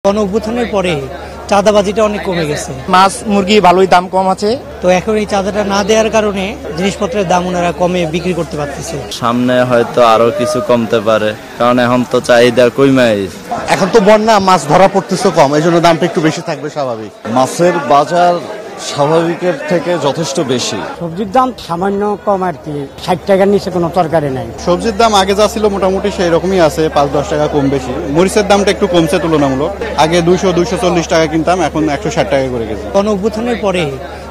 গণঅভ্যুত্থানের পরে চাঁদাবাজিটা অনেক কমে গেছে। মাছ মুরগি ভালোই দাম কম আছে। তো এখন এই চাঁদাটা না দেওয়ার কারণে জিনিসপত্রের দাম ওনারা কমে বিক্রি করতে পারতেছে। সামনে হয়তো আরো কিছু কমতে পারে, কারণ এখন তো চাহিদা কমে। এখন তো বন্যা, মাছ ধরা পড়তেছে কম, এই জন্য দামটা একটু বেশি থাকবে স্বাভাবিক। মাছের বাজার স্বাভাবিকের থেকে যথেষ্ট বেশি। সবজির দাম সামান্য কম আর কি, 60 টাকার নিচে কোনো তরকারি নাই। সবজির দাম আগে যা ছিল মোটামুটি সেই রকমই আছে, 5-10 টাকা কম বেশি। মরিচের দামটা একটু কমছে তুলনামূলক, আগে 200-240 টাকা কিনতাম, এখন 160 টাকা করে গেছে। গণঅভ্যুত্থানের পরে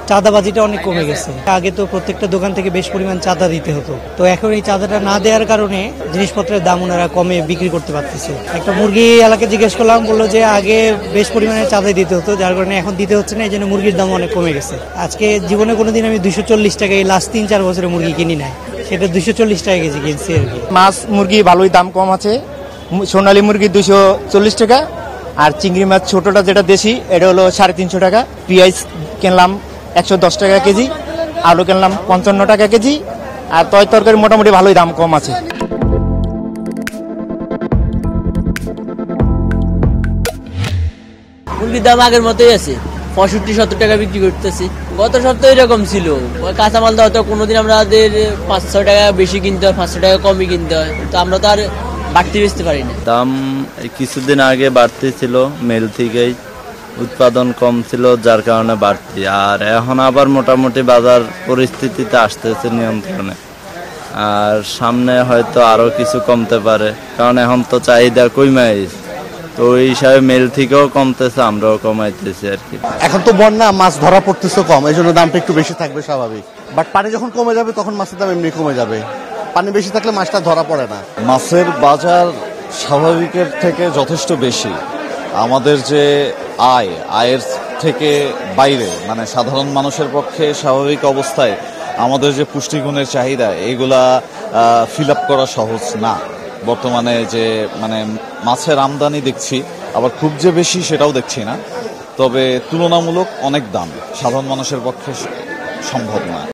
চাঁদাবাজিটা অনেক কমে গেছে। আগে তো প্রত্যেকটা দোকান থেকে বেশ পরিমাণ চাঁদা দিতে হতো, তো এখন এই চাঁদাটা না দেওয়ার কারণে জিনিসপত্রের দাম ওনারা কমে বিক্রি করতে পারতেছে। একটা মুরগি এলাকায় জিজ্ঞেস করলাম, বললো যে আগে বেশ পরিমাণে চাঁদা দিতে হতো, যার কারণে এখন দিতে হচ্ছে না, এই জন্য মুরগির দাম অনেক কমে গেছে। আজকে জীবনে কোনোদিন আমি 240 টাকায় লাস্ট 3-4 বছরে মুরগি কিনি নাই, সেটা 240 টাকা কেজি কিনছি আর কি। মাছ মুরগি ভালোই দাম কম আছে। সোনালী মুরগি 240 টাকা, আর চিংড়ি মাছ ছোটটা যেটা দেশি এটা হলো 350 টাকা। পেঁয়াজ কিনলাম 110 টাকা কেজি, আলু কিনলাম 55 টাকা কেজি, আর তরকারি মোটামুটি ভালোই দাম কম আছে। মুরগির দাম আগের মতোই আছে, 65-70 টাকা বিক্রি করতেছি। গত সপ্তাহে এরকম ছিল, কাঁচামাল তো হয়তো কোনোদিন আমাদের 500 টাকা বেশি কিনতে হয়, 500 টাকা কমই কিনতে হয়, তো আমরা তো আর বাড়তি বেচতে পারি না। দাম কিছুদিন আগে বাড়তি ছিল, মেল থেকেই উৎপাদন কম ছিল, যার কারণে বাড়তি। আর এখন আবার মোটামুটি বাজার পরিস্থিতিতে আসতেছে নিয়ন্ত্রণে, আর সামনে হয়তো আরো কিছু কমতে পারে, কারণ এখন তো চাহিদা কমে। তো ওই হিসাবে মেল থেকেও কমতেছে, আমরাও কমাইতেছি আর কি। এখন তো বন্যা, মাছ ধরা পড়তেছে কম, এই জন্য দামটা একটু বেশি থাকবে স্বাভাবিক। বাট পানি যখন কমে যাবে তখন মাছের দাম এমনি কমে যাবে। পানি বেশি থাকলে মাছটা ধরা পড়ে না। মাছের বাজার স্বাভাবিকের থেকে যথেষ্ট বেশি। আমাদের যে আয়ের থেকে বাইরে, মানে সাধারণ মানুষের পক্ষে স্বাভাবিক অবস্থায় আমাদের যে পুষ্টিগুণের চাহিদা, এগুলা ফিল আপ করা সহজ না। বর্তমানে যে মানে মাছের আমদানি দেখছি, আবার খুব যে বেশি সেটাও দেখছি না, তবে তুলনামূলক অনেক দাম, সাধারণ মানুষের পক্ষে সম্ভব না।